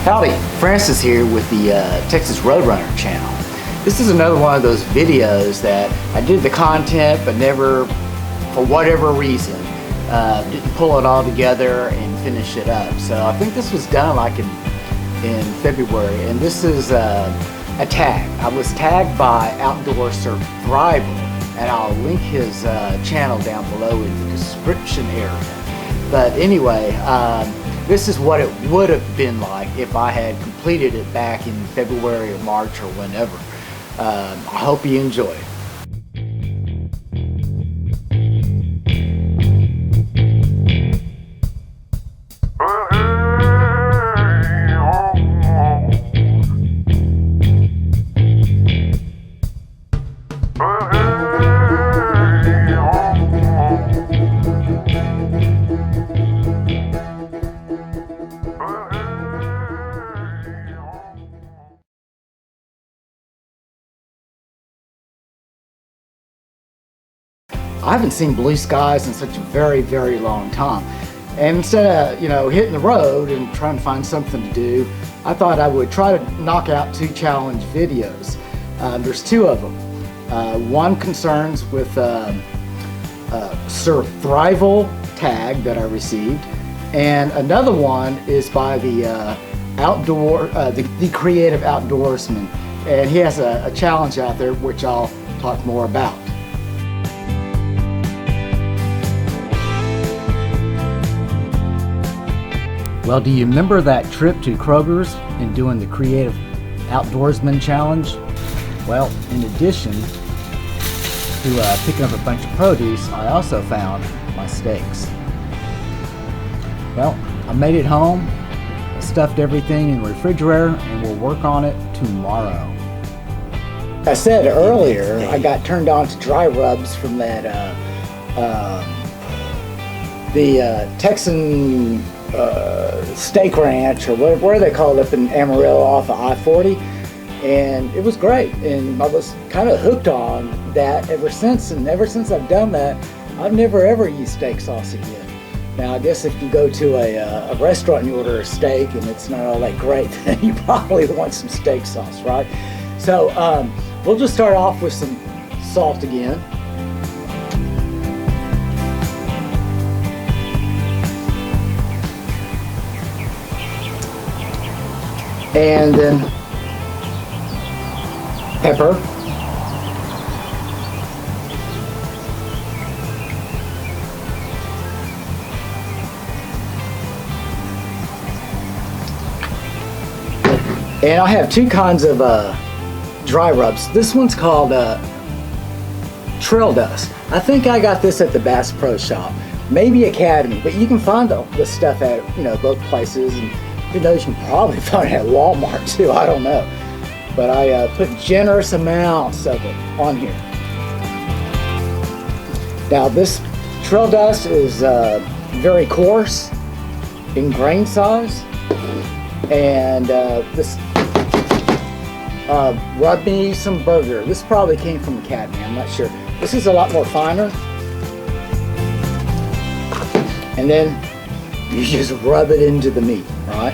Howdy, Francis here with the Texas Roadrunner channel. This is another one of those videos that I did the content but never, for whatever reason, didn't pull it all together and finish it up. So I think this was done like in February, and this is a tag. I was tagged by Outdoor SurThrival, and I'll link his channel down below in the description area. But anyway, this is what it would have been like if I had completed it back in February or March or whenever. I hope you enjoy it. I haven't seen blue skies in such a very, very long time. And instead of, hitting the road and trying to find something to do, I thought I would try to knock out 2 challenge videos. There's 2 of them. One concerns with SurThrival tag that I received, and another one is by the the creative outdoorsman, and he has a challenge out there which I'll talk more about. Well, do you remember that trip to Krogers and doing the Creative Outdoorsman Challenge? Well, in addition to picking up a bunch of produce, I also found my steaks. Well, I made it home, I stuffed everything in the refrigerator, and we'll work on it tomorrow. I said earlier, I got turned on to dry rubs from that, the Texan steak ranch, or where they call it up in Amarillo off of I-40, and it was great, and I was kind of hooked on that ever since. And ever since I've done that, I've never ever used steak sauce again. Now I guess if you go to a restaurant and you order a steak and it's not all that great, then you probably want some steak sauce, right? So we'll just start off with some salt again. And then pepper, and I have 2 kinds of dry rubs. This one's called Trail Dust. I think I got this at the Bass Pro Shop, maybe Academy, but you can find the stuff at both places, and who knows, you can probably find it at Walmart too, I don't know. But I put generous amounts of it on here. Now this Trail Dust is very coarse in grain size, and this Rub Me Some Burger. This probably came from Academy, I'm not sure. This is a lot more finer. And then you just rub it into the meat, right?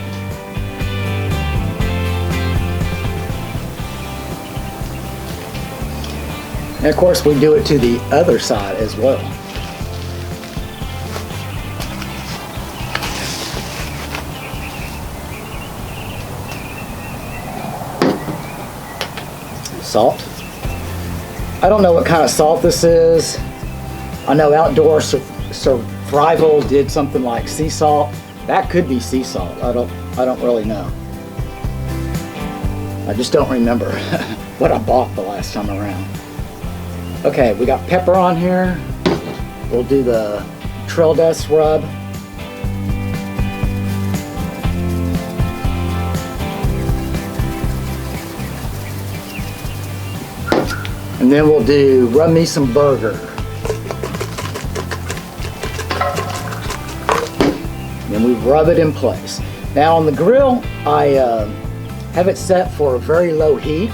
And of course we do it to the other side as well. Salt. I don't know what kind of salt this is. I know Outdoor SurThrival did something like sea salt. That could be sea salt. I don't really know. I just don't remember what I bought the last time around. Okay, we got pepper on here. We'll do the Trail Dust rub. And then we'll do Rub Me Some Burger. And we rub it in place. Now on the grill, I have it set for a very low heat.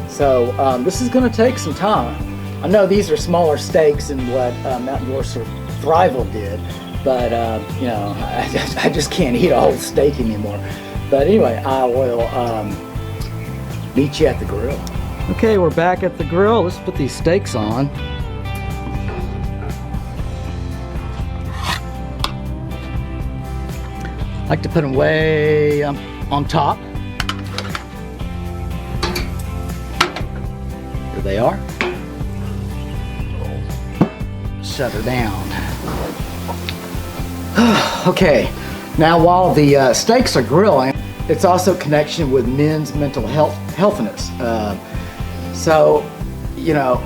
So this is going to take some time. I know these are smaller steaks than what Outdoor SurThrival did, but you know, I just can't eat a whole steak anymore. But anyway, I will meet you at the grill. Okay, we're back at the grill. Let's put these steaks on. I like to put them way on top. Here they are. Shut her down. Okay, now while the steaks are grilling, it's also connection with men's mental healthiness. So, you know,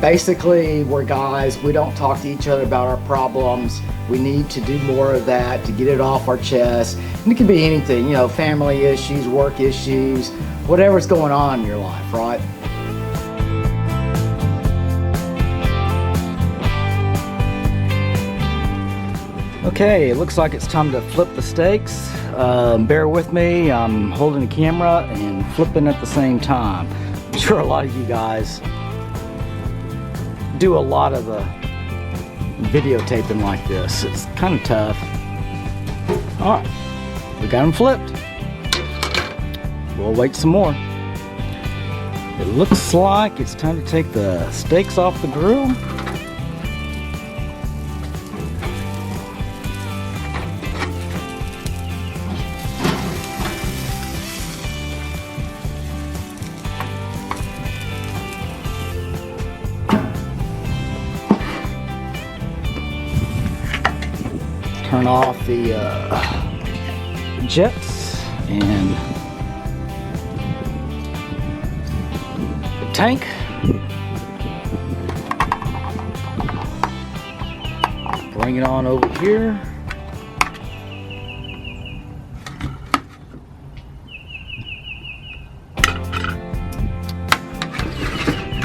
basically we're guys, we don't talk to each other about our problems. We need to do more of that to get it off our chest. And it can be anything, you know, family issues, work issues, whatever's going on in your life, right? Okay, it looks like it's time to flip the steaks. Bear with me, I'm holding the camera and flipping at the same time. I'm sure a lot of you guys do a lot of the videotaping like this. It's kind of tough. All right, we got them flipped. We'll wait some more. It looks like it's time to take the steaks off the grill. Turn off the jets and the tank. Bring it on over here.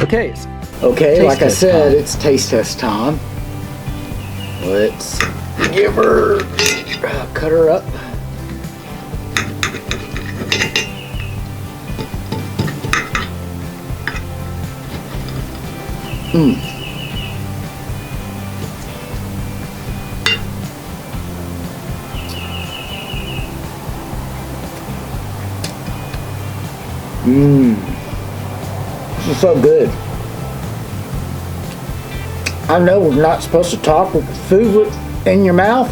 Okay, like I said, it's taste test time. Let's give her, cut her up. It's so good. I know we're not supposed to talk with food in your mouth,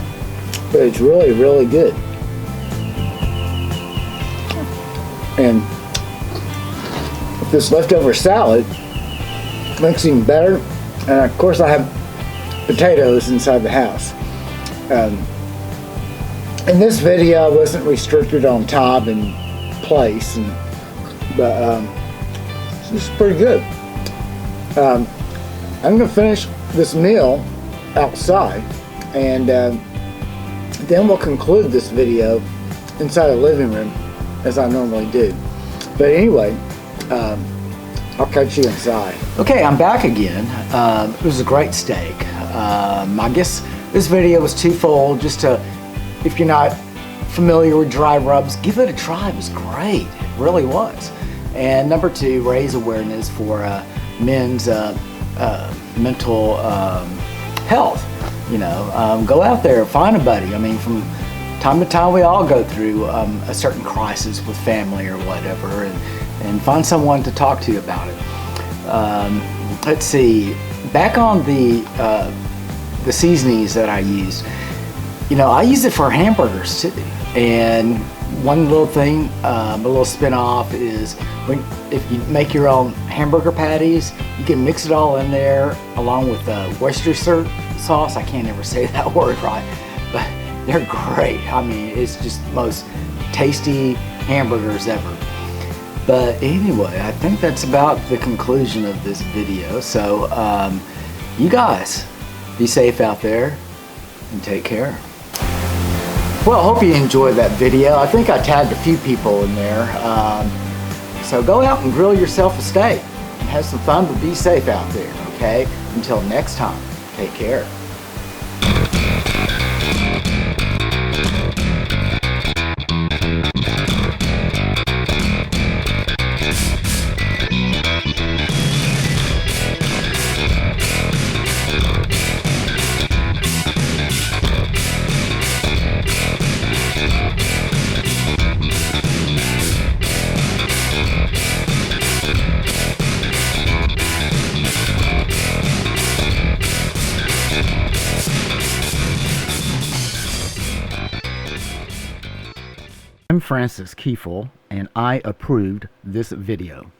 but it's really, really good. And with this leftover salad, makes it even better. And of course I have potatoes inside the house. In this video I wasn't restricted on time and place, but this is pretty good. I'm going to finish this meal outside, and then we'll conclude this video inside the living room as I normally do. But anyway, I'll catch you inside. Okay, I'm back again. It was a great steak. I guess this video was twofold, just to, if you're not familiar with dry rubs, give it a try. It was great. It really was. And number two, raise awareness for men's mental health. You know, go out there, find a buddy. I mean, from time to time we all go through a certain crisis with family or whatever, and find someone to talk to about it. Let's see, back on the seasonings that I use. You know, I use it for hamburgers too. And one little thing, a little spin-off is if you make your own hamburger patties, you can mix it all in there along with Worcestershire sauce. I can't ever say that word right, but they're great. I mean, it's just the most tasty hamburgers ever. But anyway, I think that's about the conclusion of this video. So you guys, be safe out there and take care. Well, I hope you enjoyed that video. I think I tagged a few people in there. So go out and grill yourself a steak and have some fun, but be safe out there, okay? Until next time, take care. I'm Francis Kiefel, and I approved this video.